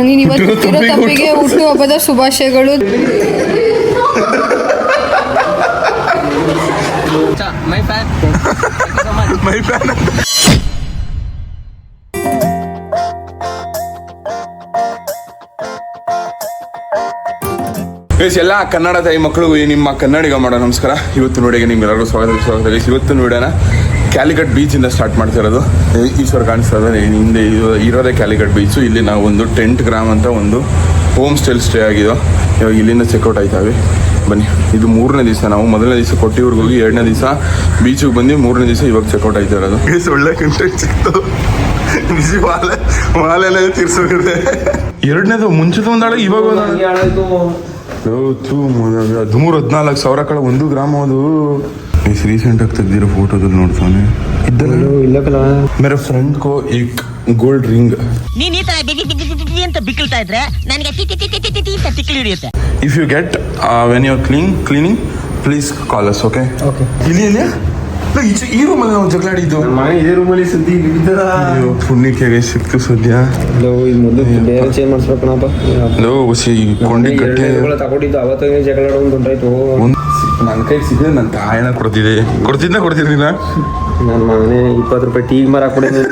ನೀನು ಇವತ್ತು ತಪ್ಪಿಗೆ ಹುಟ್ಟುಹಬ್ಬದ ಶುಭಾಶಯಗಳು. ಮೈ ಫ್ಯಾನ್. ಎಲ್ಲ ಕನ್ನಡ ತಾಯಿ ಮಕ್ಕಳು ನಿಮ್ಮ ಕನ್ನಡಿಗ ಮಾಡೋ ನಮಸ್ಕಾರ. ಇವತ್ತು ನೋಡಿಗೆ ನಿಮ್ಗೆಲ್ಲರಿಗೂ ಸ್ವಾಗತ. ಇವತ್ತು ನೋಡೋಣ ಕ್ಯಾಲಿಕಟ್ ಬೀಚಿಂದ ಸ್ಟಾರ್ಟ್ ಮಾಡ್ತಾ ಇರೋದು. ಈಶ್ವರ ಕಾಣಿಸ್ತದೆ ಹಿಂದೆ ಇರೋದೇ ಕ್ಯಾಲಿಕಟ್ ಬೀಚು. ಇಲ್ಲಿ ನಾವು ಒಂದು ಟೆಂಟ್ ಗ್ರಾಮ್ ಅಂತ ಒಂದು ಹೋಮ್ ಸ್ಟೇ ಆಗಿದ್ದು. ಇವಾಗ ಇಲ್ಲಿಂದ ಚೆಕ್ಔಟ್ ಆಯ್ತಾವೆ. ಬನ್ನಿ, ಇದು 3ನೇ ದಿವಸ. ನಾವು ಮೊದಲನೇ ದಿವಸ ಕೊಟ್ಟಿವ್ರಿಗೆ ಹೋಗಿ 2ನೇ ದಿವಸ ಬೀಚಿಗೆ ಬಂದು 3ನೇ ದಿವಸ ಇವಾಗ ಚೆಕ್ಔಟ್ ಆಯ್ತಾ ಇರೋದು. ಒಳ್ಳೆ ಕಂಟೆಂಟ್ ಸಿಕ್ತು. ಬಿಸಿ ಮಾಲೆನೇ ತೀರ್ಸೋಗಿದೆ. 2ನೇದು ಮುಂಚಿತ ಒಂದಾಳೆ, ಇವಾಗ 13-14 ಸಾವಿರ ಕಳ 1 ಗ್ರಾಮ್. ಅದು ರೀಸೆಂಟ್ ಆಗಿ ತೆಗ್ದಿರೋ ಫೋಟೋದಲ್ಲಿ ನೋಡ್ತಾನೆ ಇದ್ದಲ್ಲ. ಮೇರೆ ಫ್ರೆಂಡ್ ಕೋ ಏಕ್ ಗೋಲ್ಡ್ ರಿಂಗ್. ನೀನ್ ಈ ತರ ಅಂತ ಬಿಕ್ಕಳ್ತಾ ಇದ್ರೆ ನನಗೆ ತಿಕ್ಕಲಿ ಹಿಡಿಯುತ್ತೆ. If you get when you are cleaning please call us. Okay. ಇಲ್ಲಿ ಈ ರೂಮಲ್ಲಿ ನಾವು ಜಗಳಾಡಿದ್ದು. ಇದೇ ರೂಮಲ್ಲಿ ಸುದ್ದಿ ಪುಣ್ಯಕ್ಕೆ ಸಿಕ್ತು ಸದ್ಯ. ಬೇರೆ ಚೇಂಜ್ ಮಾಡಿಸ್ಬೇಕಣಪ್ಪ. ಕೊಂಡಿ ಗಟ್ಟೆ ತಗೊಂಡಿದ್ದು ಅವತ್ತು ಜಗಳ ಉಂಟಾಯ್ತು. ನನ್ನ ಕೈಗೆ ಸಿಕ್ಕಿದ್ರೆ ನನ್ನ ತಾಯಣ ಕೊಡ್ತಿದ್ದಿಲ್ಲ. ನನ್ನ ಮಗನೇ 20 ರೂಪಾಯಿ ಟೀ ಮರ ಕೊಡಿದ್ದೆ.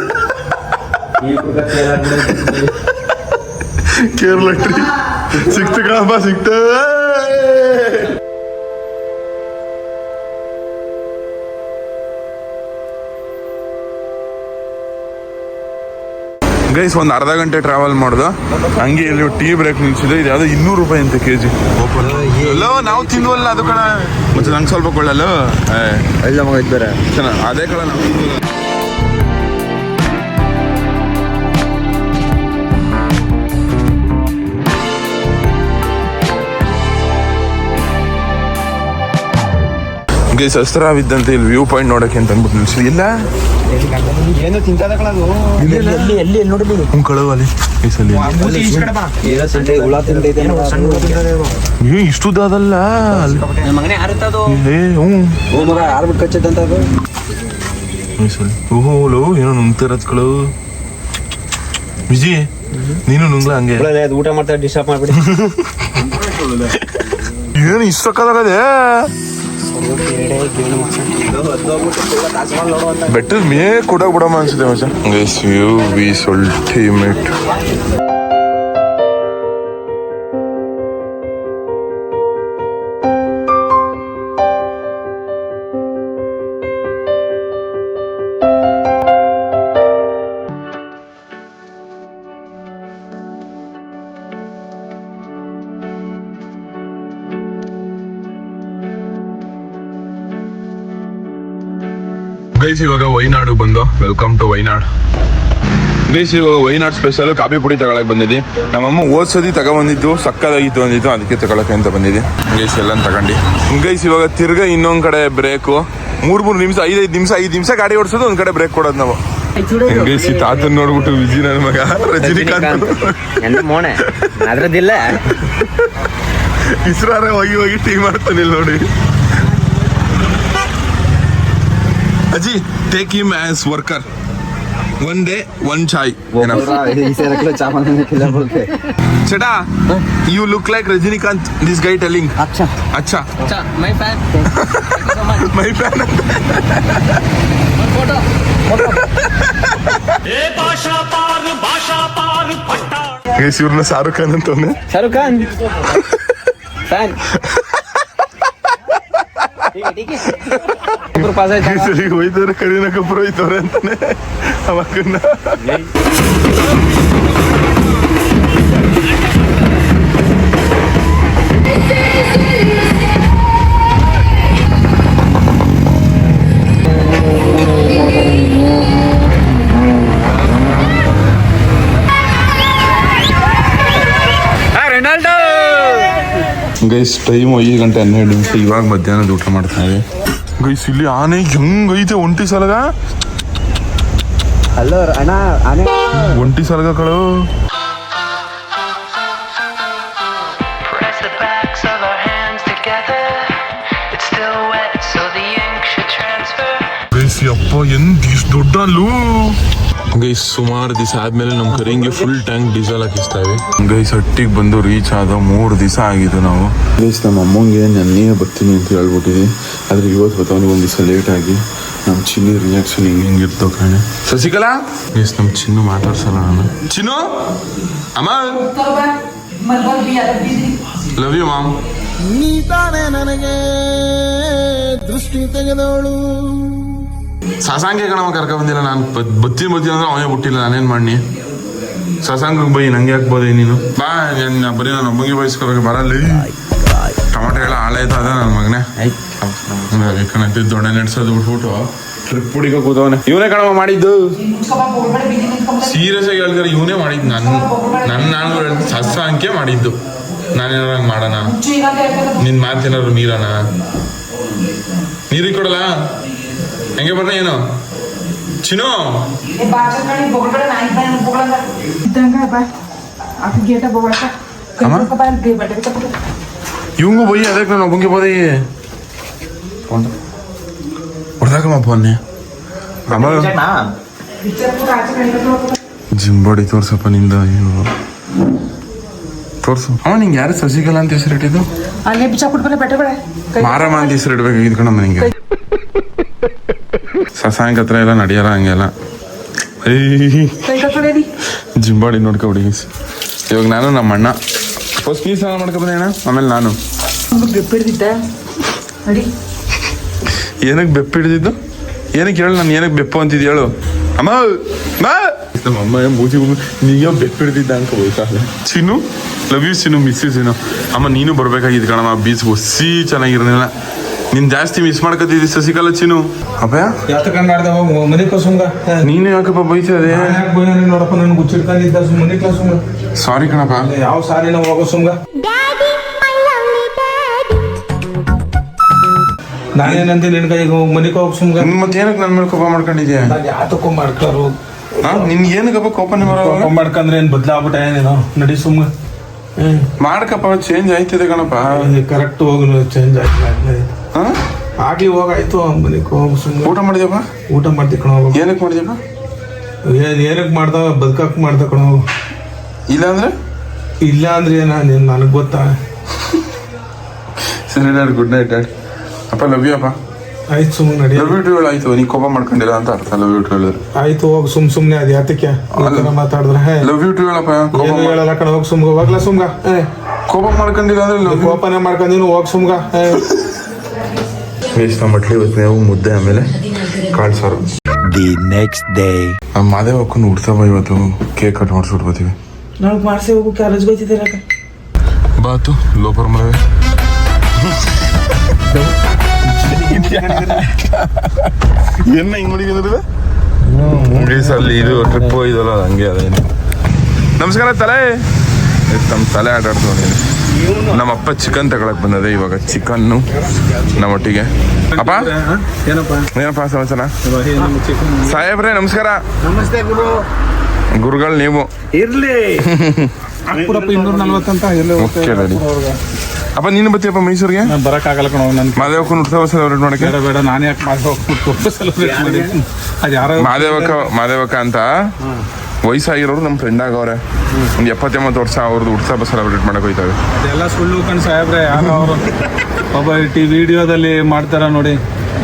ಕೇರಳ ಟ್ರೀ ಸಿಕ್ತು ಕಣಪ್ಪ, ಸಿಕ್ತ. ಗೈಸ್ ಒಂದು ಅರ್ಧ ಗಂಟೆ ಟ್ರಾವೆಲ್ ಮಾಡ್ದು. ಹಂಗೆ ಇಲ್ಲಿ ಟೀ ಬ್ರೇಕ್ ನಿಲ್ಸಿದೆ. ಇದು ಯಾವ್ದೋ 200 ರೂಪಾಯಿ ಅಂತ ಕೆಜಿ. ಎಲ್ಲೋ ನಾವು ತಿಂದ್ವಲ್ಲ ಅದು ಕಣ. ಮತ್ತೆ ನಂಗೆ ಸ್ವಲ್ಪ ಕೊಳ್ಳಲ್ಲ ಮಗ ಇದ್ದಾರೆ ಅದೇ ಕಣ ನಾವು. ಗೈಸ್ ಹಸ್ರಾವಿದ್ದಂತೆ ಇಲ್ಲಿ ವ್ಯೂ ಪಾಯಿಂಟ್ ನೋಡಕ್ಕೆ ಅಂತ ಅಂದ್ಬಿಟ್ಟು ನಿಲ್ಸಿದೆ. ಇಲ್ಲ ಏನು ತಿಂತದ ಕಳದು ಎಲ್ಲಿ ನೋಡಲಿ ಕಳವಲ್ಲಿ ಇಷ್ಟುದಲ್ಲ. ಓಹೋ ಏನೋ ನುಂಗ್ತಿರತ್ ಕಳು. ವಿಜಿ ನೀನು ನುಂಗ್ಲ ಹಂಗೆ ಊಟ ಮಾಡ್ತಾ ಡಿಸ್ಟರ್ಬ್ ಮಾಡ್ಬಿಡಿ. ಏನು ಇಷ್ಟ ಕಲಾಗದೆ ಬೆಟ್ಟದ ಮೇ ಕೂಡ ಬಿಡಮ್ಮ ಅನ್ಸುತ್ತೆ ಮಚ್ಚ. Guys view is ultimate. Guys ಇವಾಗ ವೈನಾಡು ಬಂದು. Welcome to Wayanad. ಗೈಸ್ ಇವಾಗ ವೈನಾಡ್ ಸ್ಪೆಷಲ್ ಕಾಫಿ ಪುಡಿ ತಗೊಳಕ್ ಬಂದಿದ್ದೆ. ನಮ್ಮಮ್ಮ ಓದ್ಸತಿ ತಗೊಂಬಂದಿದ್ದು ಸಕ್ಕದಾಗಿತ್ತು ಅಂದಿತ್ತು, ಅದಕ್ಕೆ ತಗೊಳಕ್ಕೆ ಅಂತ ಬಂದಿದ್ದೆ. ಗೈಸ್ ಎಲ್ಲ ತಗೊಂಡು ಗೈಸ್ ಇವಾಗ ತಿರ್ಗಾ ಇನ್ನೊಂದ್ ಕಡೆ ಬ್ರೇಕು. 3 ನಿಮಿಷ 5 ನಿಮಿಷ ಗಾಡಿ ಓಡಿಸೋದು, ಒಂದ್ ಕಡೆ ಬ್ರೇಕ್ ಕೊಡೋದು ನಾವು. ಗೈಸ್ ಈ ತಾತನ್ ನೋಡ್ಬಿಟ್ಟು ವಿಜಿ ನನ್ನ ಮಗ ರಜನಿಕಾಂತ್ ಮೋಣೆ ಅದ್ರದ್ದಿಲ್ಲ ಇಸ್ರಾರ ಹೋಗಿ ಟೀ ಮಾಡ್ತಾನೆ ನೋಡಿ. ಅಜ್ಜಿ take him as worker. 1 day 1 chai. Cheta, you look like Rajinikanth. This guy telling. Acha. My fan. My fan. Photo. ಭಾಷಾ ಪಾರ್ ಪಟ್ಟ. ಗೈಸ್ ಇವ್ರನ್ನ ಶಾರುಖ್ ಖಾನ್ ಅಂತವನೆ. ಶಾರುಖ್ ಖಾನ್ ಫ್ಯಾನ್. ಹೋಯ್ತವ್ರೆ ಕರೀನಾ ಕಪೂರ್ ಹೋಯ್ತವ್ರೆ ಅಂತಾನೆ ಅವಕ್ಕನ್ನ. ಗೈಸ್ ಟೈಮ್ 5 ಗಂಟೆ 12 ನಿಮಿಷ. ಇವಾಗ ಮಧ್ಯಾಹ್ನದ ಊಟ ಮಾಡ್ತಾ ಇದೆ. ಗೈಸ್ ಇಲ್ಲಿ ಆನೆ ಹೆಂಗೈತೆ ಒಂಟಿ ಸಲಗ. ಹಲೋ ಅಣ್ಣ ಆನೆ ಒಂಟಿ ಸಲಗ ಕಳು. ಎಷ್ಟು ದೊಡ್ಡ ಅಲ್ಲೂ ಗೈಸ್. ಸುಮಾರು ದಿವಸ ಆದ್ಮೇಲೆ ನಮ್ಮ ಕರಿಂಗೆ ಫುಲ್ ಟ್ಯಾಂಕ್ ಡೀಸೆಲ್ ಹಾಕಿಸ್ತಾವೆ ಗೈಸ್. ಹಟ್ಟಿಗೆ ಬಂದು ರೀಚ್ ಆದ 3 ದಿವಸ ಆಗಿದ್ದು ನಾವು ಗೈಸ್. ನಮ್ಮ ಅಮ್ಮಂಗೆ ನನ್ನೇ ಬರ್ತೀನಿ ಅಂತ ಹೇಳ್ಬಿಟ್ಟಿದ್ವಿ, ಆದ್ರೆ ಇವತ್ತು ಬರ್ತಾವನಿಗೆ ಒಂದು ದಿವಸ ಲೇಟ್ ಆಗಿ. ನಮ್ಮ ಚಿನ್ನು ರಿಯಾಕ್ಷನ್ ಹಿಂಗಿರ್ತಾವ ಕಾಣೆ. ಶಶಿಕಲಾ ಗೈಸ್, ನಮ್ಮ ಚಿನ್ನು ಮಾತಾಡ್ಸಲ್ಲ ನಾನು. ಚಿನ್ನು ಅಮ್ಮ ಲವ್ ಯು ಮಾಮ್. ನೀ ತಾನೇ ನನಗೆ ದೃಷ್ಟಿ ತೆಗೆದವಳು. ಶಶಾಂಕೆ ಕಣವ ಕರ್ಕ ಬಂದಿಲ್ಲ ನಾನು. ಬತ್ತೀನಿ ಅಂದ್ರೆ ಅವನೇ ಬಿಟ್ಟಿಲ್ಲ, ನಾನೇನ್ ಮಾಡಿ. ಶಶಾಂಕ್ ಬೈ ನಂಗೆ ಹಾಕ್ಬೋದೇ ನೀನು ಬಾ. ಬರೀ ನಾನು ಅಮ್ಮಂಗೆ ಬಯಸ್ಕೊಳಕ್ಕೆ ಬರಲ್ಲ. ಟೊಮಾಟೊ ಎಲ್ಲ ಹಾಳಾಯ್ತು ಅದ ನನ್ನ ಮಗನೇ. ದೊಡ್ಡ ನೆಡ್ಸೋದು ಬಿಟ್ಬಿಟ್ಟು ಟ್ರಿಪ್ ಹುಡಿಕ ಕೂತವನೆ. ಇವನೇ ಕಣವ ಮಾಡಿದ್ದು. ಸೀರಿಯಸ್ ಆಗಿ ಹೇಳ್ತಾರೆ ಇವನೇ ಮಾಡಿದ್ದು. ನಾನು ಹೇಳ್ತೀನಿ ಶಶಾಂಕೆ ಮಾಡಿದ್ದು. ನಾನೇನಾರ ಹಂಗೆ ಮಾಡೋಣ? ನಿನ್ ಮಾತೇನಾದ್ರು ಮೀರೋಣ? ನೀರಿಗೆ ಕೊಡಲ್ಲ ಹೆಂಗೆ ಬರ್ನ ಏನು ಚಿನ್ನು? ಇವಂಗು ಬೈ ಅದಕ್ಕೆ ನಾನು ಒಬ್ಬಂಗೆ ಬೋದೆ ಹೊಡೆದಾಕಮ್ಮ ಫೋನ್ನೆ. ಜಿಂಬಾಡಿ ತೋರ್ಸಪ್ಪ ನಿಂದ. ಏನು ತೋರ್ಸು. ಅವ ನಿಂಗೆ ಯಾರು ಶಶಿಕಲಾ ಅಂತ ಹೆಸರಿಟ್ಟಿದ್ದು? ಮಾರಮ್ಮ ಅಂತ ಹೆಸರಿಡ್ಬೇಕಾಗಿದ್ದು ಕಣಮ್ಮ ನಿಂಗೆ. ಶಶಾಂಕ್ ಹತ್ರ ಎಲ್ಲ ನಡೆಯಲ್ಲ ಹಂಗೆಲ್ಲ. ಜಿಂಬಾಡಿ ನೋಡ್ಕೊ ಹುಡುಗಿ. ಇವಾಗ ನಾನು ನಮ್ಮ ಅಣ್ಣ ಫಸ್ಟ್ ನೀ ಸ್ನಾನ ಮಾಡ್ಕೊಬಂದೆ ಅಣ್ಣ, ಆಮೇಲೆ ನಾನು. ಏನಕ್ಕೆ ಬೆಪ್ಪ ಹಿಡಿದಿದ್ದು? ಏನಕ್ಕೆ ಹೇಳು? ನಾನು ಏನಕ್ಕೆ ಬೆಪ್ಪು ಅಂತಿದ್ದು ಹೇಳು ಅಮ್ಮ. ನಮ್ಮ ಅಮ್ಮ ಮೂಜಿ ನೀಗ ಬೆಪ್ಪ ಹಿಡಿದಿದ್ದ ಅಂತ ಹೋಯ್ತಾಳೆ. Chinnu love you Chinnu, miss you Chinnu. ಅಮ್ಮ ನೀನು ಬರ್ಬೇಕಾಗಿದ್ದು ಕಣಮ್ಮ, ಬೀಚ್ ಒಸಿ ಚೆನ್ನಾಗಿರಲಿಲ್ಲ. ನೀನ್ ಜಾಸ್ತಿ ಮಿಸ್ ಮಾಡ್ಕೊತಿದ್ದಿ ಶಶಿಕಲಾ. ಚಿನ್ನು ಅಪ್ಪಯ್ಯ ನೀನು ಯಾಕಪ್ಪ ಬೈತದೆ? ನೋಡಪ್ಪ ನನ್ ಗುಚ್ಚಿಡ್ಕೊಂಡಿದ್ದ ಮನೆ ಕ್ಲಾಸ್. ಸಾರಿ ಕಣಪ್ಪ. ಯಾವ ಸಾರಿ ನಾವು ಹೋಗೋ ಸುಮ್ಗ. ನಾನೇನಂತ ನಿನ್ ಕೈಗೆ ಮನೆಗೆ ಹೋಗ್ ಸುಮ್ಗ. ಮತ್ತೆ ಏನಕ್ಕೆ ನನ್ನ ಮೇಲೆ ಕೋಪ ಮಾಡ್ಕೊಂಡಿದ್ಯಾ? ಯಾತಕ್ಕೂ ಮಾಡ್ತಾರು. ನಿನ್ ಏನಕ್ಕಪ್ಪ ಕೋಪನೆ ಕೋಪ ಮಾಡ್ಕಂದ್ರೆ ಏನ್ ಬದ್ಲಾಗ್ಬಿಟ್ಟ ಏನೇನೋ. ನಡಿ ಸುಮ್ಗ ಮಾಡ್ಕಪ್ಪ, ಚೇಂಜ್ ಆಯ್ತದೆ ಕಣಪ್ಪ. ಕರೆಕ್ಟ್ ಹೋಗ್ ಚೇಂಜ್ ಆಯ್ತು. ಆಗ್ಲಿ ಹೋಗಾಯ್ತು. ಮನೆಗೆ ಹೋಗ್ ಸುಮ್ಗ. ಊಟ ಮಾಡಿದ್ಯಪ್ಪ? ಊಟ ಮಾಡ್ತಿ ಕಣ. ಏನಕ್ಕೆ ಮಾಡಿದ್ಯಪ್ಪ? ಏನಕ್ಕೆ ಮಾಡ್ದ ಬದುಕಕ್ ಮಾಡ್ದ ಕಣ. ಇಲ್ಲ ಅಂದ್ರೆ ಇಲ್ಲ ಅಂದ್ರೆ ಏನ ನನಗ್ ಗೊತ್ತಾ. ಸರಿ ಡ್ಯಾಡ್, ಗುಡ್ ನೈಟ್ ಡ್ಯಾಡ್. ಅಪ್ಪ ಲವ್ ಯು ಅಪ್ಪ. ಆಯ್ತು ಸುಮ್ನೆ ನಡಿ. ಲವ್ ಯು ಟು ಹೇಳು. ಆಯ್ತು ನೀ ಕೋಪ ಮಾಡ್ಕೊಂಡಿಲ್ಲ ಅಂತ ಅರ್ಥ. ಲವ್ ಯು ಟು ಹೇಳಿದ್ರೆ ಆಯ್ತು ಹೋಗ್ ಸುಮ್ನೆ. ಅದ್ ಯಾತಕ್ಕೆ ಮಾತಾಡಿದ್ರೆ ಲವ್ ಯು ಟು ಹೇಳಪ್ಪ. ಏನು ಹೇಳಲ್ಲ ಕಣ. ಹೋಗ್ ಸುಮ್ಗ. ಹೋಗ್ಲಾ ಸುಮ್ಗ. ಕೋಪ ಮಾಡ್ಕೊಂಡಿಲ್ಲ ಅಂದ್ರೆ ಕೋಪನೆ ಮಾಡ್ಕೊಂಡಿನ. ಹೋಗ್ ಸುಮ್ಗ. ನಮ್ಮ ಮಟ್ಲಿ ಇವತ್ತು ನಾವು ಮುದ್ದೆ ಆಮೇಲೆ ಕಾಳು ಸಾರು. ದಿ ನೆಕ್ಸ್ಟ್ ಡೇ ನಮ್ಮ ಮಾದೇವ್ ಅಕ್ಕನ ಹುಡ್ಸಬ ಇವತ್ತು ಕೇಕ್ ಕಟ್ ಮಾಡಿಸ್ಬಿಟ್ಟು ನಾವು ಮಾಡ್ಸಿ ಹೋಗು. ಕಾಲೇಜ್ ಬೈತಿದ್ದೀರ ಬಾತು ಲೋಪರ್ ಮಳೆ. ಏನ ಹಿಂಗ್ ಮಾಡಿದ್ರೆ ಅಲ್ಲಿ ಇದು ಟ್ರಿಪ್ ಹೋಗಿದಲ್ಲ ಹಂಗೆ ಅದೇನು. ನಮಸ್ಕಾರ ತಲೆ. ನಮ್ಮ ತಲೆ ಆಟಾಡ್ತು ನೋಡಿ. ನಮ್ಮಪ್ಪ ಚಿಕನ್ ತಗೊಳಕ್ ಬಂದದೆ ಇವಾಗ. ಚಿಕನ್ನು ನಮ್ಮೊಟ್ಟಿಗೆ. ಅಪ್ಪ ಏನಪ್ಪ ಸಮಾಚಾರ? ಸಾಹೇಬ್ರೆ ನಮಸ್ಕಾರ. ನಮಸ್ತೆ ಗುರು. ಗುರುಗಳು ನೀವು ಇರ್ಲಿ. 240 ಅಂತ ಓಕೆ ರೆಡಿ. ಅಪ್ಪ ನೀನು ಬತ್ತೀಯಪ್ಪ ಮೈಸೂರಿಗೆ? ನಾನು ಬರಕ್ಕಾಗಲ್ಲ ಕಣ. ನನ್ ಮಾದೇವಕ್ಕನ ಉತ್ಸವ ಸೆಲೆಬ್ರೇಟ್ ಮಾಡಕ್ಕೆ. ಬೇಡ ನಾನು ಯಾಕೆ ಸೆಲೆಬ್ರೇಟ್ ಮಾಡಿ. ಅದು ಯಾರೋ ಮಾದೇವಕ್ಕ ಅಂತ ವಯಸ್ಸಾಗಿರೋರು ನಮ್ಮ ಫ್ರೆಂಡ್ ಆಗವ್ರೆ. ಒಂದು 70-80 ವರ್ಷ ಅವ್ರದ್ದು ಉತ್ಸವ ಸೆಲೆಬ್ರೇಟ್ ಮಾಡಕ್ ಹೋಯ್ತಾವೆ. ಅದೆಲ್ಲ ಸುಳ್ಳು ಕಣ್ ಸಾಹೇಬ್ರೆ. ಯಾರೋ ಅವರು ಒಬ್ಬ ವಿಡಿಯೋದಲ್ಲಿ ಮಾಡ್ತಾರ ನೋಡಿ.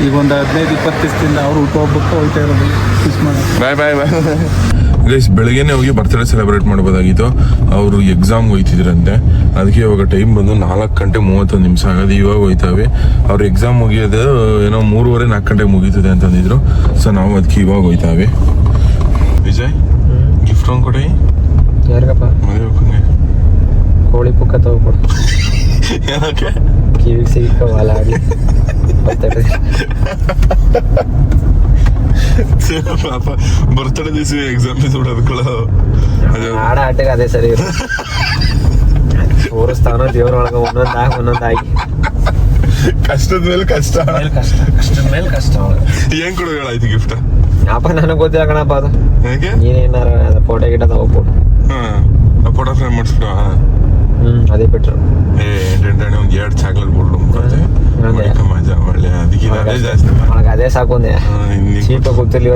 ಈಗ ಒಂದು 15-20 ದಿವಸದಿಂದ ಅವರು ಹುಟ್ಟುಹಬ್ಬಕ್ಕೆ ಹೋಗ್ತಾ ಇರೋದು. ಬಾಯ್ ಬಾಯ್ ಬಾಯ್ ಗೈಸ್. ಬೆಳಗ್ಗೆನೆ ಹೋಗಿ ಬರ್ತ್ಡೇ ಸೆಲೆಬ್ರೇಟ್ ಮಾಡ್ಬೋದಾಗಿತ್ತು. ಅವರು ಎಕ್ಸಾಮ್ಗೆ ಹೋಯ್ತಿದ್ರಂತೆ. ಅದಕ್ಕೆ ಇವಾಗ ಟೈಮ್ ಬಂದು 4:31 ಆಗೋದು. ಇವಾಗ ಹೋಯ್ತಾವೆ. ಅವ್ರ ಎಕ್ಸಾಮ್ ಮುಗಿಯೋದು ಏನೋ 3:30-4 ಗಂಟೆಗೆ ಮುಗೀತದೆ ಅಂತಂದಿದ್ರು. ಸೊ ನಾವು ಅದಕ್ಕೆ ಇವಾಗ ಹೋಯ್ತಾವೆ. ವಿಜಯ್ ಗಿಫ್ಟ್ ಒಂದು ಕೊಡಿ. ಯಾರಿಗಪ್ಪ? ಮದುವೆ ಕೋಳಿ ಪುಕ್ಕ ತಗೋಕೊಡು. ಏನಕ್ಕೆ? ಕಿವಿಗೆ ಸಿಕ್ಕ ವಾಲ ಆಗಿ ಪಾಪ ಬರ್ತಡೇ ದಿವಸ ಎಕ್ಸಾಮ್ ಬಿಡ್ಕೊಳ್ಳೋ ಆಡ ಆಟಕ್ಕೆ ಅದೇ ಸರಿ. ತೋರಿಸ್ತಾನೋ ದೇವ್ರೊಳಗೆ ಒಂದೊಂದಾಗಿ ಕಷ್ಟದ ಮೇಲೆ ಕಷ್ಟ. ಕಷ್ಟದ ಮೇಲೆ ಕಷ್ಟ. ಏನ್ ಕೊಡು ಹೇಳಾಯ್ತು ಗಿಫ್ಟ್? ಅಪ್ಪ ನನಗೆ ಗೊತ್ತಿಲ್ಲ ಕಣಪ್ಪ. ಅದು ಹೇಗೆ? ನೀನೇನಾರ ಫೋಟೋ ಗಿಟ ತಗೋಬೋದು. ಫೋಟೋ ಫ್ರೇಮ್ ಮಾಡಿಸ್ಬಿಡು. ಅದೇ ಬಿಟ್ರು. ಒಂದು 2 ಚಾಕ್ಲೇಟ್ ಬೋರ್ಡ್ ಮಜಾ ಒಳ್ಳೆ. ಅದಕ್ಕೆ ಜಾಸ್ತಿ ಅದೇ ಸಾಕೊಂಡೆ ಚೀಪ ಕೂತಿರ್ಲಿ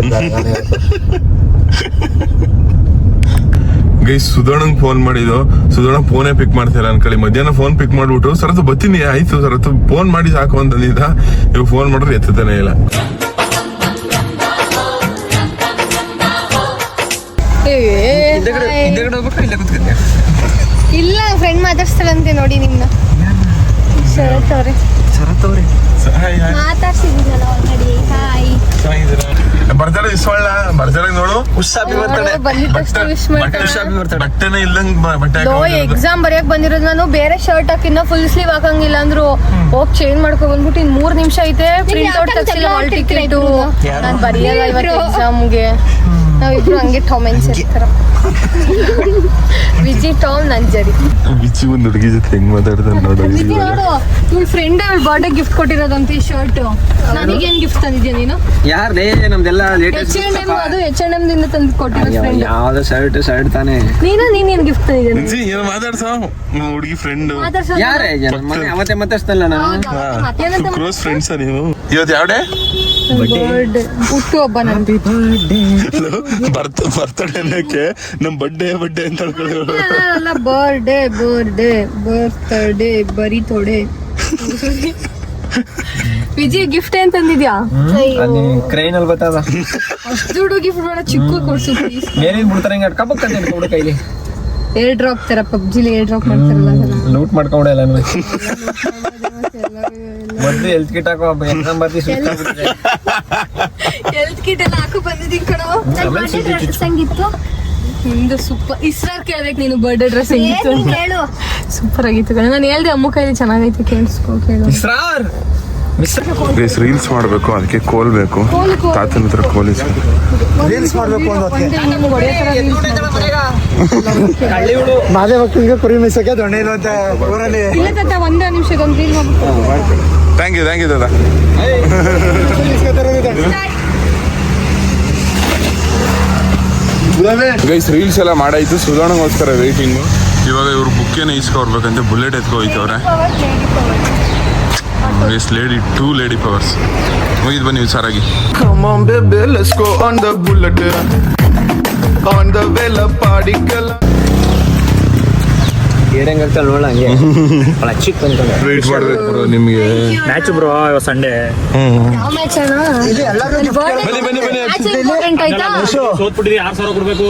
ಗೈಸ್ ಸುಧೋಣಂಗ್ ಫೋನ್ ಮಾಡಿದ್ದು, ಸುಧೋಣ ಫೋನೇ ಪಿಕ್ ಮಾಡ್ತಿಲ್ಲ ಅನ್ಕೊಳ್ಳಿ. ಮಧ್ಯಾಹ್ನ ಫೋನ್ ಪಿಕ್ ಮಾಡ್ಬಿಟ್ಟು ಸರತ್ತು ಬರ್ತೀನಿ ಆಯ್ತು ಸರತ್ತು ಫೋನ್ ಮಾಡಿ ಸಾಕು ಅಂತಂದಿದ್ದ. ಇವಾಗ ಫೋನ್ ಮಾಡ್ರೆ ಎತ್ತತಾನೆ ಇಲ್ಲ. ಇಲ್ಲ ಫ್ರೆಂಡ್ ಮಾತಾಡ್ಸ್ತಾಳಂತೆ ನೋಡಿ ನಿಮ್ನ. ಶರತ್ ಅವ್ರೆ ಮಾತಾಡ್ಸಿದ್ದೀನಲ್ಲ ಆಲ್ರೆಡಿ. ಹಾಯ್ ಬರ್ತಾಳೆ ಇಸ್ವಳ್ಳ ಬರ್ತಾಳೆ ನೋಡು. ಬಂದಿದ ತಕ್ಷಣ ವಿಶ್ ಮಾಡ್ತಾಳೆ. ಬಟ್ಟೆನೇ ಇಲ್ಲಂಗ್ ಬಟ್ಟೆ ಎಕ್ಸಾಮ್ ಬರೆಯಕ್ ಬಂದಿರೋದು ನಾನು. ಬೇರೆ ಶರ್ಟ್ ಹಾಕಿನ ಫುಲ್ ಸ್ಲೀವ್ ಹಾಕಂಗಿಲ್ಲ ಅಂದ್ರು. ಹೋಗಿ ಚೇಂಜ್ ಮಾಡ್ಕೊ ಬಂದ್ಬಿಟ್ಟು ಇನ್ 3 ನಿಮಿಷ ಐತೆ ಪ್ರಿಂಟ್ ಔಟ್ ತಗ್ಸಿಲ್ಲ ಹಾಲ್ ಟಿಕೆಟ್. ನಾನು ಬರೆಯಲ್ಲ ಇವತ್ತು ಎಕ್ಸಾಮ್ಗೆ. ನಾವಿಬ್ರು ಹಂಗೆ ಟಾಮ್ ಅಂಡ್ ಜೆರಿ ತರ. ವಿಜಿ ಟಾಮ್ ನನ್ ಜೆರಿ. ಬಿಚ್ಚಿ ಒಂದು ಹುಡುಗಿ ಜೊತೆ ಹೆಂಗ್ ಮಾತಾಡ್ತಾನೆ ನೋಡು. ನೋಡು ಇವ್ಳ ಫ್ರೆಂಡ್ ಅವಳ ಬರ್ಡೇ ಗಿಫ್ಟ್ ಕೊಟ್ಟಿರೋದಂತ ಈ ಶರ್ಟ್. ನನಗೇನ್ ಗಿಫ್ಟ್ ತಂದಿದ್ಯಾ ನೀನು? ಯಾರ್ದೇ ನಮ್ದೆಲ್ಲ ಲೇಟೆಸ್ಟ್ ಅದು H&M ದಿಂದ ತಂದು ಕೊಟ್ಟಿರೋ ಫ್ರೆಂಡ್. ಯಾವ್ದು ಶರ್ಟ್ ತಾನೇ. ನೀನೇನ್ ಗಿಫ್ಟ್ ತಂದಿದ್ಯಾ? ಏನೋ ಮಾತಾಡ್ಸ ಹುಡುಗಿ ಫ್ರೆಂಡ್ ಯಾರೇ ಮೊನ್ನೆ ಅವತ್ತೇ ಮಾತಾಡ್ಸ್ತಲ್ಲ ನಾನು. ಕ್ಲೋಸ್ ಫ್ರೆಂಡ್ಸ್ ನೀವು. ಇವತ್ತು ಯಾವ ಡೇ? ಬರ್ಡೇ ಹುಟ್ಟು ಹಬ್ಬ ನಂದು. ಬರ್ತಡೇ ಅನ್ನಕ್ಕೆ ನಮ್ ಬಡ್ಡೆ ಅಂತ ಅಲ್ಲ ಬರ್ಡೇ ಬರೀ ತೋಡೆ. ವಿಜಯ್ ಗಿಫ್ಟ್ ಏನ್ ತಂದಿದ್ಯಾ? ಕ್ರೈನ್ ಅಲ್ಲಿ ಬರ್ತದ ಅಷ್ಟು ದುಡ್ಡು ಗಿಫ್ಟ್ ಬೇಡ, ಚಿಕ್ಕ ಕೊಡ್ಸು ಪ್ಲೀಸ್. ಮೇಲಿಂದ ಬಿಡ್ತಾರೆ ಹಿಂಗೆ ಕಬ್ಬಕ್ಕಂತ ಕೊಡು ಕೈಲಿ. ಏರ್ ಡ್ರಾಪ್ ತರ ಪಬ್ಜಿಲಿ ಏರ್ ಡ್ರಾಪ್ ಮಾಡ್ತಾರಲ್ಲ ಲೂಟ್ ಮಾಡ್ಕೊಂಡೆ ಎಲ್ಲ ಮೊದ್ಲು ಹೆಲ್ತ್ ಕಿಟ್ ಹಾಕೋ ಎಕ್ಸಾಮ್ ಬರ್ತಿ ಸುತ್ತಾಗ್ಬಿಟ್ಟಿದೆ. ಹೆಲ್ತ್ ಕಿಟ್ ಎಲ್ಲ ಹಾಕೋ ಬಂದಿದ್ದೀನಿ ಕಣೋ. ಸಂಗಿತ್ತು ನಿಮ್ದು ಸೂಪರ್. ಇಸ್ರಾರ್ ಕೇಳ್ಬೇಕು ನೀನು. ಬರ್ಡೇ ಡ್ರೆಸ್ ಹೆಂಗಿತ್ತು? ಕೇಳು. ಸೂಪರ್ ಆಗಿತ್ತು ಕಣ. ನಾನು ಹೇಳ್ದೆ ಅಮ್ಮ ಕೈಲಿ ಚೆನ್ನಾಗೈತೆ ಕೇಳಿಸ್ಕೊ ಕೇಳು. ಇಸ್ರಾರ್ ರೀಲ್ಸ್ ಮಾಡ್ಬೇಕು, ಅದಕ್ಕೆ ಕೋಲ್ ಬೇಕು. ತಾತನ ಹತ್ರ ಕೋಲ್ ರೀಲ್ಸ್ ಮಾಡ್ಬೇಕು ಮಾದೇ ಮಕ್ಕಳಿಗೆ ಕುರಿ ಮಿಸಕ್ಕೆ ದೊಣ್ಣೆ ಇರುವಂತೆ ಊರಲ್ಲಿ. ಇಲ್ಲ ತಾತ ಒಂದೇ ನಿಮಿಷದೊಂದು ರೀಲ್ ಮಾಡ್ಬೇಕು. ಥ್ಯಾಂಕ್ ಯು ದಾದಾ. ಗೈಸ್ ರೀಲ್ಸ್ ಎಲ್ಲ ಮಾಡಾಯ್ತು. ಸುಧಾರಣೆಗೋಸ್ಕರ ವೇಟಿಂಗು. ಇವಾಗ ಇವ್ರು ಬುಕ್ಕೇನೆ ಇಸ್ಕೊಡ್ಬೇಕಂತ ಬುಲೆಟ್ ಎತ್ಕೊ ಹೋಯ್ತವ್ರೆ. ಲೇಡಿ 2 ಲೇಡಿ ಪವರ್ಸ್ ಹೋಗಿದ್ ಬನ್ನಿ ಹುಷಾರಾಗಿ. Come on baby let's go on the bullet on the vela party kala. ಏರಂಗಾಗ್ತಲ್ಲ ನೋಡ ಹಂಗೆ ಚಿಕ್ ಅನ್ಕೊಂಡೆ. ವೇಟ್ ಮಾಡ್ಬೇಕು ಬ್ರೋ ನಿಮಗೆ. Match bro Sunday. ಯಾವ ಮ್ಯಾಚ್ ಅಣ್ಣ? ಇಂಪಾರ್ಟೆಂಟ್ ಆಯ್ತಾ? ಸೋತ್ಬಿಟ್ಟಿದ್ವಿ 6,000 ಕೊಡ್ಬೇಕು.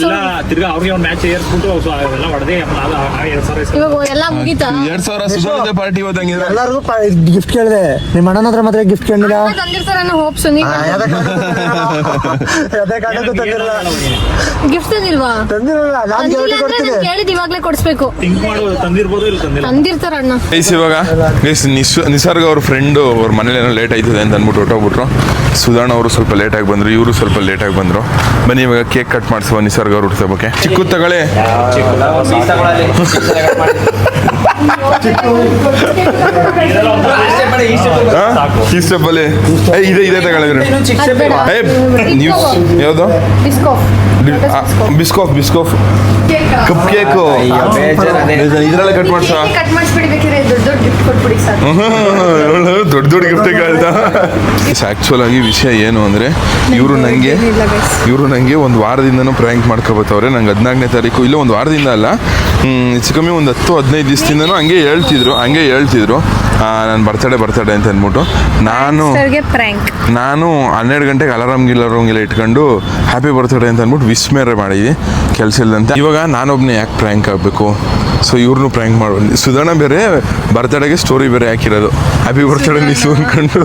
ಇಲ್ಲ ತಿರ್ಗಾ ಅವ್ರಿಗೆ ಒಂದು ಮ್ಯಾಚ್ ಏರ್ಸ್ಬಿಟ್ಟು ಎಲ್ಲ ಹೊಡೆದೇ 2,000 ಇವಾಗ ಎಲ್ಲ ಮುಗೀತಾ? 2,000 ಸುಧಾರಣೆ ಪಾರ್ಟಿ ಹೋದಂಗಿದ್ರೆ ಎಲ್ಲರಿಗೂ ಗಿಫ್ಟ್ ಕೇಳಿದೆ. ನಿಮ್ಮ ಅಣ್ಣನ ಹತ್ರ ಮಾತ್ರ ಗಿಫ್ಟ್ ಕೇಳಿಲ್ಲ. ತಂದಿರ್ತಾರ ಹೋಪ್ಸ್. ಗಿಫ್ಟ್ ತಂದಿಲ್ವಾ? ಕೇಳಿದ್ ಇವಾಗ್ಲೇ ಕೊಡಿಸ್ಬೇಕು. ತಂದಿರ್ಬೋದು ಇಲ್ಲ ತಂದಿಲ್ಲ. ತಂದಿರ್ತಾರ ಅಣ್ಣ. ಇವಾಗ ನಿಸರ್ಗ ಅವ್ರ ಫ್ರೆಂಡು ಅವ್ರ ಮನೇಲಿ ಏನೋ ಲೇಟ್ ಆಯ್ತದೆ ಅಂತ ಅಂದ್ಬಿಟ್ಟು ಹೊಟ್ಟೋಗ್ಬಿಟ್ರು. ಸುಧಾರಣ ಅವರು ಸ್ವಲ್ಪ ಲೇಟಾಗಿ ಬಂದರು, ಇವರು ಸ್ವಲ್ಪ ಲೇಟಾಗಿ ಬಂದರು. ಬನ್ನಿ ಇವಾಗ ಕೇಕ್ ಕಟ್ ಮಾಡಿಸುವ ನಿಸರ್ಗ ಅವ್ರು ಹುಟ್ಟೋಕೆ. ಚಿಕ್ಕ ತಗೊಳ್ಳಿ. ಇಷ್ಟಪಲ್ಲಿ ಇದೆ ತಗೊಳ್ಳಿದ್ರು. ನೀವು ಯಾವುದು? ಬಿಸ್ಕೋಫ್ ಕಪ್ ಕೇಕು ಇದ್ರಲ್ಲೇ ಕಟ್ ಮಾಡ್ಸ. ದೊಡ್ಡ ಗಿಫ್ಟ್ ಕೇಳ್ತಾ. ಆಕ್ಚುಲ್ ಆಗಿ ವಿಷಯ ಏನು ಅಂದ್ರೆ ಇವರು ನಂಗೆ ಒಂದು ವಾರದಿಂದನೂ ಪ್ರ್ಯಾಂಕ್ ಮಾಡ್ಕೊಬತ್ತವ್ರೆ. ನಂಗೆ 14ನೇ ತಾರೀಕು ಇಲ್ಲ ಒಂದು ವಾರದಿಂದ ಅಲ್ಲ, ಹೆಚ್ಚು ಕಮ್ಮಿ ಒಂದು 10-15 ದಿವಸದಿಂದನೂ ಹಂಗೆ ಹೇಳ್ತಿದ್ರು ನಾನು ಬರ್ತಡೆ ಅಂತ ಅಂದ್ಬಿಟ್ಟು. ನಾನು 12 ಗಂಟೆಗೆ ಅಲಾರಾಮ್ಗೆಲ್ಲ ಇಟ್ಕೊಂಡು ಹ್ಯಾಪಿ ಬರ್ತಡೆ ಅಂತ ಅಂದ್ಬಿಟ್ಟು ವಿಶ್ ಮೇರೆ ಮಾಡಿದ್ವಿ ಕೆಲಸ ಇಲ್ಲದಂತ. ಇವಾಗ ನಾನೊಬ್ಬನೇ ಯಾಕೆ ಪ್ರ್ಯಾಂಕ್ ಆಗಬೇಕು? ಸೊ ಇವ್ರನ್ನೂ ಪ್ರ್ಯಾಂಕ್ ಮಾಡ್ಬೋದು. ಸುಧಾರಣ ಬೇರೆ ಬರ್ತಡೆಗೆ ಸ್ಟೋರಿ ಬೇರೆ ಹಾಕಿರೋದು ಹ್ಯಾಪಿ ಬರ್ತಡೆ ನಿಸು ಅನ್ಕೊಂಡು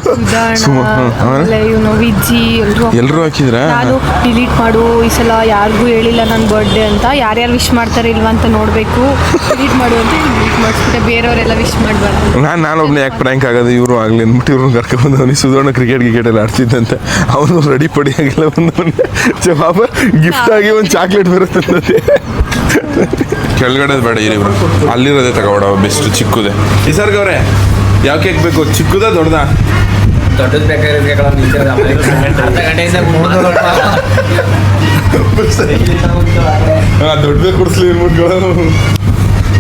ಎಲ್ಲರೂ ಹಾಕಿದ್ರ. ನಾನು ಡಿಲೀಟ್ ಮಾಡು ಈ ಸಲ ಯಾರಿಗೂ ಹೇಳಿಲ್ಲ ನನ್ನ ಬರ್ಡೇ ಅಂತ. ಯಾರ್ಯಾರು ವಿಶ್ ಮಾಡ್ತಾರೆ ಇಲ್ವಾ ಅಂತ ನೋಡಬೇಕು. ಡಿಲೀಟ್ ಮಾಡು ಅಂತ ಡಿಲೀಟ್ ಮಾಡಿಸ್ಬಿಟ್ಟೆ. ಬೇರೆಯವರೆಲ್ಲ ವಿಶ್ ಮಾಡಬಾರ್ದು. ನಾನೊಬ್ಬನೇ ಯಾಕೆ ಪ್ರ್ಯಾಂಕ್ ಆಗೋದು ಇವರು ಆಗಲಿ ಅಂದ್ಬಿಟ್ಟು ಇವ್ರನ್ನ ಕರ್ಕೊಂಡ್ಬಂದವನಿ. ಸುಧಾರಣ ಕ್ರಿಕೆಟ್ ಎಲ್ಲ ಆಡ್ತಿದ್ದಂತೆ. ಅವನು ರೆಡಿ ಪಡಿ ಆಗಿಲ್ಲ ಬಂದವನ್ನೇ. ಜವಾಬ ಗಿಫ್ಟ್ ಆಗಿ ಒಂದು ಚಾಕ್ಲೇಟ್ ಬರುತ್ತಂತೆ. ಕೆಳಗಡೆ ಬೇಡ ಇರಿ ಇವರು, ಅಲ್ಲಿರೋದೇ ತಗೋಬೇಡ ಬೆಸ್ಟ್ ಚಿಕ್ಕದೇ. ನಿಸರ್ಗ ಅವರೇ ಯಾವ ಕೇಕ್ ಬೇಕು? ಚಿಕ್ಕದ ದೊಡ್ಡದ? ದೊಡ್ಡದು ಬೇಕಾಗಿರೋದು ಅರ್ಧ ಗಂಟೆಯಿಂದ ದೊಡ್ಡದೇ ಕೊಡಿಸ್ಲಿ ಅಂದ್ಬಿಟ್ಟು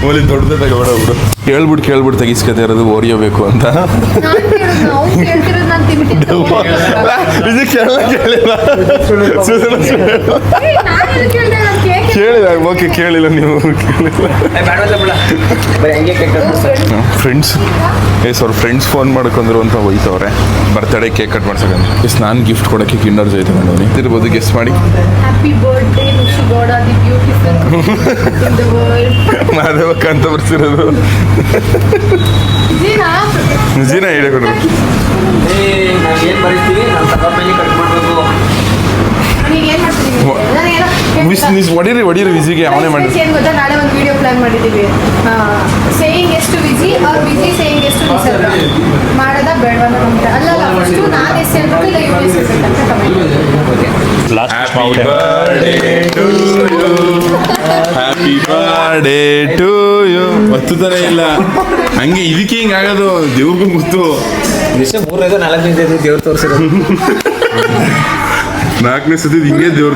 ಓಲಿ ದೊಡ್ಡದೇ ತಗೋಬೇಡ ಬಿಡು. ಕೇಳ್ಬಿಟ್ಟು ತೆಗಿಸ್ಕೊತಾ ಇರೋದು ಓರಿಯೋ ಬೇಕು ಅಂತ. ಇದು ಕೇಳಿಲ್ಲ ಕೇಳಿಲ್ಲ ಓಕೆ ಕೇಳಿಲ್ಲ ನೀವು ಫ್ರೆಂಡ್ಸ್ ಅವ್ರ ಫ್ರೆಂಡ್ಸ್ ಫೋನ್ ಮಾಡ್ಕೊಂಡ್ರು ಅಂತ ಹೋಯ್ತವ್ರೆ ಬರ್ತಡೇ ಕೇಕ್ ಕಟ್ ಮಾಡ್ಸಕ್ಕಂತ ನಾನು ಗಿಫ್ಟ್ ಕೊಡೋಕ್ಕೆ ಕಿಂಡರ್ ಜೊತೆ ತಗೊಂಡವ್ನಿ ಇರ್ಬೋದು ಗೆಸ್ ಮಾಡಿ happy birthday Nishi Gowda the beautiful in the world ಮಾದೇವಕ್ಕ ಅಂತ ಬರ್ತಿರೋದು ನಿಜನ ಹೇಳಿಕೊಡ್ರು ಏನ್ ಬರೀತೀವಿ ನಾವು ತಗೊಂಡ್ಮೇಲೆ ಕಟ್ ಮಾಡ್ಬೇಕು. ಹೊಡೀರಿ ವಿಜಿಗೆ ಅವನೇ ಮಾಡಿ ಏನ್ ಗೊತ್ತಾ, ನಾಳೆ ಒಂದು ವಿಡಿಯೋ ಪ್ಲಾನ್ ಮಾಡಿದ್ದೀವಿ. ಸೇಯಿಂಗ್ ಎಷ್ಟು ವಿಜಿ ಅವ್ರ ವಿಜಿ ಸೇಯಿಂಗ್ ಎಷ್ಟು ನಿಸರ್ಗ ಮಾಡೋದ ಬೇಡವಾ ಅಂತ. ಅಲ್ಲ ಫಸ್ಟು ನಾನು ಎಷ್ಟು ಹೇಳ್ಬೇಕು ಇಲ್ಲ ಇವ್ರು ಎಷ್ಟು ಹೇಳ್ಬೇಕಂತ comment. Happy birthday to you ಒತ್ತುತ್ತಾನೆ ಇಲ್ಲ ಹಂಗೆ ಇದಕ್ಕೆ ಹಿಂಗೆ ಆಗೋದು ದೇವ್ರಿಗೂ ಗೊತ್ತು. ದಿವಸ 3 4 ದೇವ್ರು ತೋರಿಸಿರೋದು. 4ನೇ ಸತಿ ಹಿಂಗೆ ದೇವ್ರು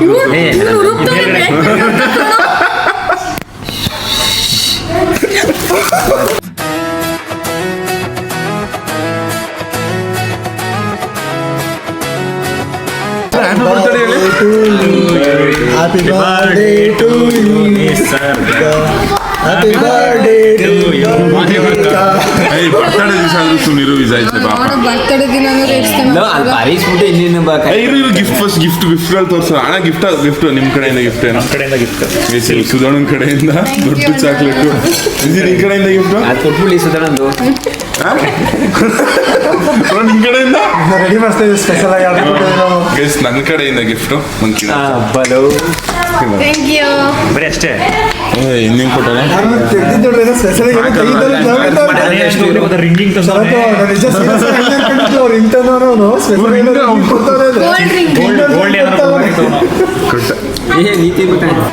happy birthday to you happy birthday to you birthday ದಿವಸ ಆದ್ರೂ ಸುಮ್ಮನಿರು ವಿಜಾ ಐತೆ ಪಾಪ ಬರ್ತಡೇ ದಿನ ಅಲ್ಲಿ ಬಾರಿಸ್ಬಿಟ್ಟು ಇನ್ನೇನು ಇರು ಗಿಫ್ಟ್ ಫಸ್ಟ್ ಗಿಫ್ಟ್ಗಳು ತೋರಿಸೋ ಹಣ ಗಿಫ್ಟ್ ನಿಮ್ಮ ಕಡೆಯಿಂದ ಗಿಫ್ಟ್ ನಮ್ಮ ಕಡೆಯಿಂದ ಗಿಫ್ಟ್ ಸುಧಾರಣನ್ ಕಡೆಯಿಂದ ದೊಡ್ಡ ಚಾಕ್ಲೇಟು ನಿಮ್ ಕಡೆಯಿಂದ ಗಿಫ್ಟ್ ಅದು ಕೊಟ್ಬಿಡಿ ಸುಧಾರಣಂದು. ನಿಮ್ ಕಡೆಯಿಂದ ರೆಡಿ ಮಾಡ್ತಾ ಇದ್ದೀವಿ ಸ್ಪೆಷಲ್ ಆಗಿ ಗೈಸ್ ನನ್ನ ಕಡೆಯಿಂದ ಗಿಫ್ಟ್ ಮಂಕಿನ ಥ್ಯಾಂಕ್ ಯು. ಬರೀ ಅಷ್ಟೇ ಇನ್ನೇನು ಕೊಟ್ಟಾರೆ ನಾನು ತೆಗ್ದಿದ್ದು ಸ್ಪೆಷಲ್ ರಿಂಗಿಂಗ್ ನೀತಿ ಗೊತ್ತಾಯ್ತು.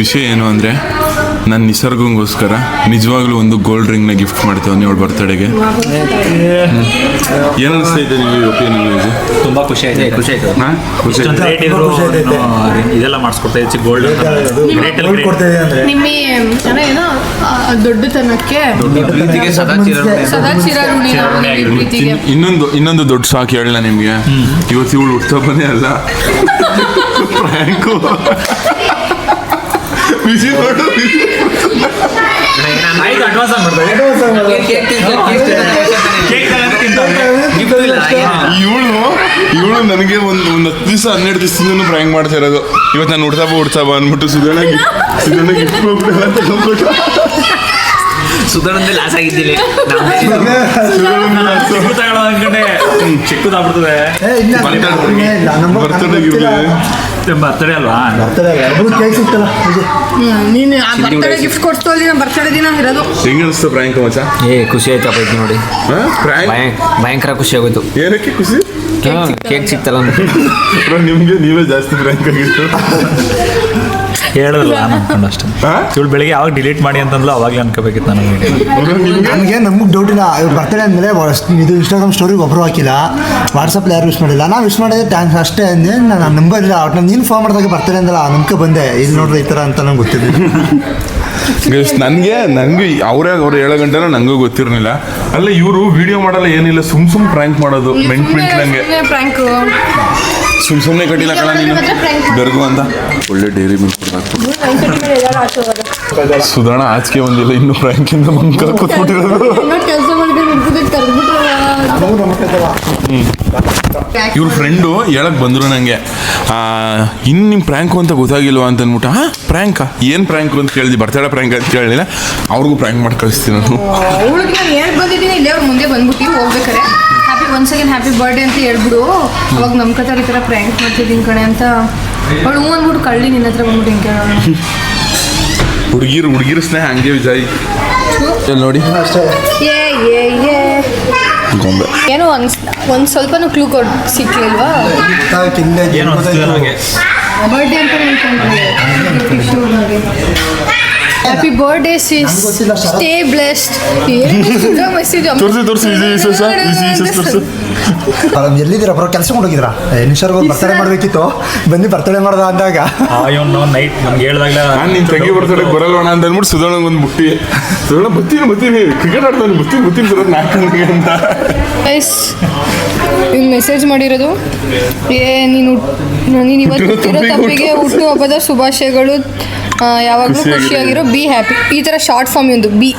ವಿಷಯ ಏನು ಅಂದರೆ ನಾನು ನಿಸರ್ಗಂಗೋಸ್ಕರ ನಿಜವಾಗ್ಲೂ ಒಂದು ಗೋಲ್ಡ್ ರಿಂಗ್ನ ಗಿಫ್ಟ್ ಮಾಡ್ತೇವೆ ಅವಳ ಬರ್ತಡೆಗೆ. ಏನು ಅನಿಸ್ತೈತೆ ನೀವು ಒಪಿನಿಯನ್? ತುಂಬಾ ಖುಷಿ ಆಯ್ತು. ಖುಷಿ ಆಯ್ತು. ಖುಷಿ ರೇಟ್ ಇದ್ರು ಇದೆಲ್ಲ ಮಾಡಿಸ್ಕೊಡ್ತಾ ಇದ್ವಿ ಗೋಲ್ಡ್ ನಿಮ್ಮ ಏನೋ ದೊಡ್ಡತನಕ್ಕೆ ಸದಾ ಚಿರ ಪ್ರೀತಿಗೆ. ಇನ್ನೊಂದು ದೊಡ್ಡ ಸಾಕು ಹೇಳಲ್ಲ ನಿಮಗೆ. ಇವತ್ತು ಇವಳು ಹುಟ್ಟುಹಬ್ಬನೇ ಅಲ್ಲ, ಫ್ರ್ಯಾಂಕು ಬಿಸಿ ನೋಡು ಅಡ್ವಾನ್ಸ್ ಇವಳು ನನಗೆ ಒಂದು 10 ದಿವಸ 12 ದಿವಸದಿಂದ ಪ್ರ್ಯಾಂಕ್ ಮಾಡ್ತಾ ಇರೋದು. ಇವತ್ತು ನಾನು ಹುಡ್ತಾಬ ಅಂದ್ಬಿಟ್ಟು ಸುಧಾರಣ ಗಿಫ್ಟ್ ಹೋಗ್ಬಿಡಲ್ಲ ಅಂತ ಹೋಗ್ಬಿಟ್ಟು ಸುಧಾರಣೆ ಲಾಸ್ ಆಗಿದ್ದಿಲ್ಲ. ಚಿಕ್ಕದಾಗ್ಬಿಡ್ತದೆ ಬರ್ತಡೇ ಅಲ್ವಾ. ನೀನು ಆ ಬರ್ತಡೇ ಗಿಫ್ಟ್ ಕೊಡ್ಸ್ತೋಲ್ ದಿನ ಬರ್ತಡೇ ದಿನ ಇರೋದು. ಹೆಂಗ ಅನಿಸ್ತು ಪ್ರ್ಯಾಂಕ್ ಮಚ್ಚ? ಖುಷಿ ಆಯ್ತಪ್ಪ ಇದು ನೋಡಿ. ಭಯಂಕರ ಖುಷಿ ಆಗೋಯ್ತು. ಏನಕ್ಕೆ ಖುಷಿ? ಕೇಕ್ ಸಿಕ್ತಲ್ಲ ನಿಮ್ಗೆ ನೀವೇ ಜಾಸ್ತಿ ಪ್ರ್ಯಾಂಕ್ ಆಗಿತ್ತು. ಹೇಳಲ್ಲ ನಾನು ಅನ್ಕೊಂಡು ಅಷ್ಟೇ. ಇವಳು ಬೆಳಿಗ್ಗೆ ಯಾವಾಗ ಡಿಲೀಟ್ ಮಾಡಿ ಅಂತಂದ್ಲು ಅವಾಗಲೇ ಅನ್ಕೋಬೇಕಿತ್ತು ನಾನು ವಿಡಿಯೋ. ನನಗೆ ನಮಗೆ ಡೌಟ್ ಇಲ್ಲ. ಬರ್ತಡೇ ಅಂದಮೇಲೆ ಇದು ಇನ್ಸ್ಟಾಗ್ರಾಮ್ ಸ್ಟೋರಿಗೆ ಒಬ್ಬರು ಹಾಕಿಲ್ಲ, ವಾಟ್ಸಪ್ಪಲ್ಲಿ ಯಾರು ಯೂಸ್ ಮಾಡಿಲ್ಲ. ನಾವು ಯೂಸ್ ಮಾಡಿದ್ರೆ ಥ್ಯಾಂಕ್ಸ್ ಅಷ್ಟೇ ಅಂದೆ. ನಾನು ನಂಬರ್ ಇಲ್ಲ. ಒಟ್ಟು ನೀನು ಫೋನ್ ಮಾಡಿದಾಗ ಬರ್ತಡೇ ಅಂದಲ್ಲ ನಂಬಿಕೆ ಬಂದೆ. ಇಲ್ಲಿ ನೋಡ್ರಿ ಈ ಥರ ಅಂತ ನಂಗೆ ಗೊತ್ತಿರಲಿಲ್ಲ. ನನಗೆ ಅವ್ರು ಹೇಳೋ ಗಂಟೆನೂ ನನಗೂ ಗೊತ್ತಿರಲಿಲ್ಲ. ಅಲ್ಲ ಇವರು ವಿಡಿಯೋ ಮಾಡಲ್ಲ ಏನಿಲ್ಲ, ಸುಮ್ ಪ್ರ್ಯಾಂಕ್ ಮಾಡೋದು ನಂಗೆ. ಸುಮ್ಮನೆ ಕಟ್ಟಿಲ್ಲ ಕಣ ನೀನು ಬೆರ್ಗು ಅಂತ. ಒಳ್ಳೆ ಡೈರಿ ಮಿಲ್ಕ್ ಸುಧಾರಣ ಆಚೆಗೆ ಬಂದಿಲ್ಲ ಇನ್ನು ಪ್ರ್ಯಾಂಕಿಂದ ಮಂಕ ಕೂತ್ಬಿಟ್ಟಿರೋದು. ಇವ್ರ ಫ್ರೆಂಡು ಹೇಳಕ್ ಬಂದ್ರು ನಂಗೆ, ಇನ್ನು ನಿಮ್ಮ ಪ್ರ್ಯಾಂಕು ಅಂತ ಗೊತ್ತಾಗಿಲ್ವಾ ಅಂತ ಅಂದ್ಬಿಟ್ಟು. ಪ್ರ್ಯಾಂಕ ಏನು ಪ್ರ್ಯಾಂಕು ಅಂತ ಕೇಳಿದ್ವಿ. ಬರ್ತಡೇ ಪ್ರ್ಯಾಂಕ್ ಅಂತ ಕೇಳಲಿಲ್ಲ. ಅವ್ರಿಗೂ ಪ್ರ್ಯಾಂಕ್ ಮಾಡಿ ಕಳಿಸ್ತೀನಿ ನಾನು. ಅವಳಿಗೆ ನಾನು ಹೇಳಿ ಬಂದಿದ್ದೀನಿ, ಇಲ್ಲೇ ಅವ್ರು ಮುಂದೆ ಬಂದ್ಬಿಟ್ಟು ಹೋಗ್ಬೇಕಾರೆ ಒನ್ಸ್ ಅಗೇನ್ ಹ್ಯಾಪಿ ಬರ್ಡೇ ಅಂತ ಹೇಳ್ಬಿಡು. ಅವಾಗ ನಮ್ಮ ಕಥೆ ಈ ಥರ ಪ್ರ್ಯಾಂಕ್ ಮಾಡ್ತಿದ್ದೀನಿ ಕಣೆ ಅಂತ ಅವಳು ಹ್ಞೂ ಅಂದ್ಬಿಟ್ಟು ಕಳ್ಳಿ ನಿನ್ನ ಹತ್ರ ಬಂದ್ಬಿಟ್ಟು ಹಿಂಗೆ ಕೇಳೋಣ. ಹುಡುಗಿರು ಸ್ನೇಹ ಹಂಗೆ ವಿಜಯ್ ನೋಡಿ ಗೊಂಬೆ ಏನೋ ಒಂದು ಸ್ವಲ್ಪನೂ ಕ್ಲೂ ಕೊಡ್ ಸಿಕ್ಲಿಲ್ವಾ? ಬರ್ಡೇ ಅಂತ happy birthday sis stay blessed. Message ತೋರಿಸಿ ತೋರಿಸಿ ಎಲ್ಲಿದ್ದೀರಾ ಬ್ರೋ? ಕೆಲಸ ಹೋಗಿದ್ರಾ? ನಿಶರ್ಗ ಬರ್ತಡೇ ಮಾಡಬೇಕಿತ್ತು, ಬನ್ನಿ ಬರ್ತಡೇ ಮಾಡ್ದ ಅಂದಾಗ ಇವನು ನೈಟ್ ನಮ್ಗೆ ಹೇಳ್ದಾಗಲೇ ನಾನು ನಿನ್ನ ತಂಗಿ ಬರ್ತಡೇ ಬರಲ್ವಣ ಅಂತ ಅಂದ್ಬಿಟ್ಟು ಸುಧಾರಣೆ ಒಂದು ಮುಟ್ಟಿ ಸುಧಾರಣ ಬರ್ತೀನಿ ಕ್ರಿಕೆಟ್ ಆಡ್ತಾನೆ ಬರ್ತೀನಿ ಸುಧಾರಣ 4 ಗಂಟೆಗೆ ಅಂತ. ಇವ್ನು ಮೆಸೇಜ್ ಮಾಡಿರೋದು, ನೀನು ಇವತ್ತು ಹುಟ್ಟಿರೋ ತಪ್ಪಿಗೆ ಹುಟ್ಟು ಹಬ್ಬದ ಶುಭಾಶಯಗಳು, ಯಾವಾಗಲೂ ಖುಷಿಯಾಗಿರೋ, ಬಿ ಹ್ಯಾಪಿ. ಈ ಥರ ಶಾರ್ಟ್ ಫಾರ್ಮ್ ಒಂದು ಬಿ.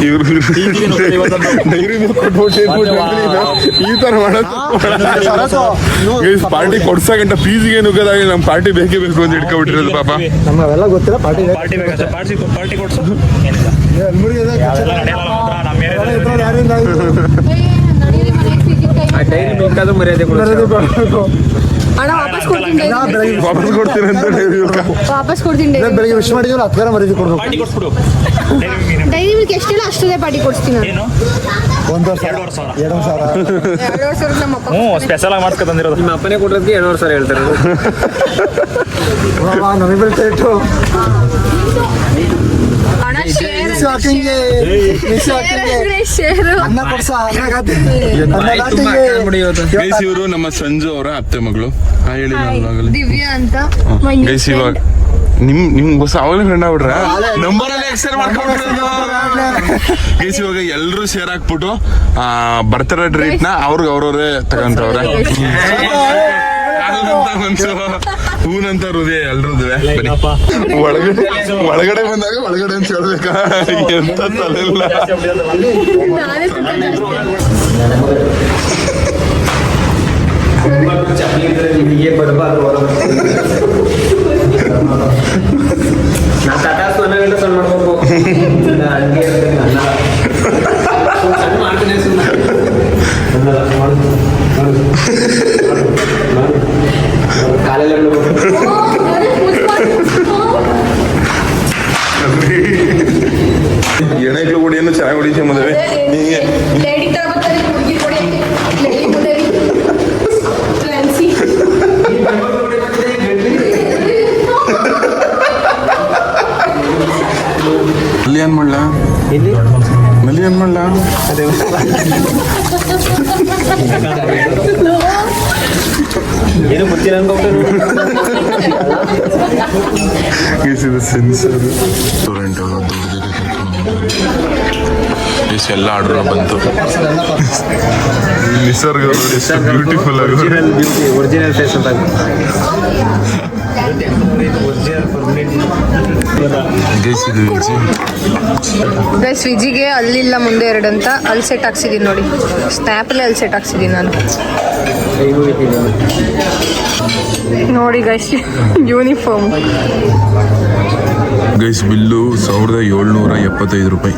ಇವರು ಈ ತರ ಮಾಡೋದು ಪಾರ್ಟಿ ಕೊಡ್ಸಕಂಟ ಫೀಸಿಗೆ ನುಗ್ಗದಾಗ ನಮ್ಮ ಪಾರ್ಟಿ ಬೇಕೇ ಬೇಕು ಅಂತ ಇಟ್ಕೊಬಿಟ್ಟಿರೋದು ಪಾಪ. ನಮಗೆಲ್ಲ ಗೊತ್ತಿಲ್ಲ ಪಾರ್ಟಿ ಪಾರ್ಟಿ ಕೊಡ್ಸು ಏನಿಲ್ಲ ಆ ಡೈರಿ ಮಿಲ್ಕ್ ಅದು ಮರ್ಯಾದೆ ಅಣ್ಣ ವಾಪಸ್ ಕೊಡ್ತೀನಿ ವಾಪಸ್ ಕೊಡ್ತೀನಿ. ಬೆಳಿಗ್ಗೆ ವಿಶ್ ಮಾಡಿದ್ರು 10 ಗಂಟೆ ಮರ್ಯಾದೆ ಕೊಡ್ಬೇಕು. ಪಾರ್ಟಿ ಕೊಡ್ಸ್ಬಿಡು. ಡೈರಿ ಮಿಲ್ಕ್ ಎಷ್ಟಿಲ್ಲ ಅಷ್ಟೇ ಪಾರ್ಟಿ ಕೊಡ್ತೀನಿ. ಏನು 2,500 ನಮ್ಮ ಅಪ್ಪ ಸ್ಪೆಷಲ್ ಆಗಿ ಮಾಡ್ಸ್ಕೊ ತಂದಿರೋದು. ನಿಮ್ಮ ಅಪ್ಪನೇ ಕೊಟ್ಟೋದಕ್ಕೆ 2,500 ಹೇಳ್ತಾರೆ. ನಮಗೆ ರೇಟು ಹಣ ಶೇರ್ ಅನ್ನ ಕೊಡ್ಸ ಇವರು ನಮ್ಮ ಸಂಜು ಅವರ ಅತ್ತೆ ಮಗಳು. ಹೇಳಿ ದಿವ್ಯಾ ಅಂತ. ಗೈಸ್ ಇವಾಗ ನಿಮ್ ಹೊಸ ಅವಾಗಲೇ ಫ್ರೆಂಡ್ ಆಗ್ಬಿಟ್ರ ನಂಬರಲ್ಲಿ ಎಕ್ಸ್ಚೇಂಜ್ ಮಾಡ್ಕೊಂಡ್ಬಿಟ್ರು. ಗೈಸ್ ಇವಾಗ ಎಲ್ಲರೂ ಶೇರ್ ಹಾಕ್ಬಿಟ್ಟು ಬರ್ತಾರೆ ಟ್ರೀಟ್ ನ ಅವ್ರವ್ರೇ ತಗೊಂತವ್ರೆ. ಹೂನಂತ ಹೃದಯ ಎಲ್ರದ್ದು. ಒಳಗಡೆ ಬಂದಾಗ ಒಳಗಡೆ ಅಂತ ಹೇಳ್ಬೇಕಾ? ಎಂತ ತಲೆಲ್ಲ ನಾ ತಟಾಸ್ ಮನೆ ಗಂಟೆ ಸಣ್ಣ ಮಾಡ್ಬೇಕು. ಹಂಗೆ ಸಣ್ಣ ಮಾಡ್ತೀನಿ ಕಾಲೆಲ್ಲ ಎಣೆಗಳು ಹೊಡಿಯನ್ನು ಚೆನ್ನಾಗಿ ಹೊಡಿತೀವಿ ಮದುವೆ. ಹೀಗೆ ನಲ್ಲಿ ಏನ್ ಮಾಡ್ಲಾ ನಲ್ಲಿ ಏನ್ ಮಾಡ್ಲಾ ಏನು ಗೊತ್ತಿಲ್ಲ ಎಲ್ಲ ಆರ್ಡರ್ ಬಂತು. ನಿಸರ್ಗ ಬ್ಯೂಟಿಫುಲ್ ಆಗಿ ಒರಿಜಿನಲ್ ಫೇಸ್ ಅಂತ. ಗೈಸ್ ವಿಜಿಗೆ ಅಲ್ಲಿಲ್ಲ ಮುಂದೆ 2 ಅಂತ ಅಲ್ಲಿ ಸೆಟ್ ಹಾಕ್ಸಿದೀನಿ ನೋಡಿ. ಸ್ನ್ಯಾಪಲ್ಲಿ ಅಲ್ಲಿ ಸೆಟ್ ಹಾಕ್ಸಿದೀನಿ ನಾನು ನೋಡಿ ಗೈಸ್. ಯೂನಿಫಾರ್ಮ್ ಗೈಸ್ ಬಿಲ್ಲು 1,775 ರೂಪಾಯಿ.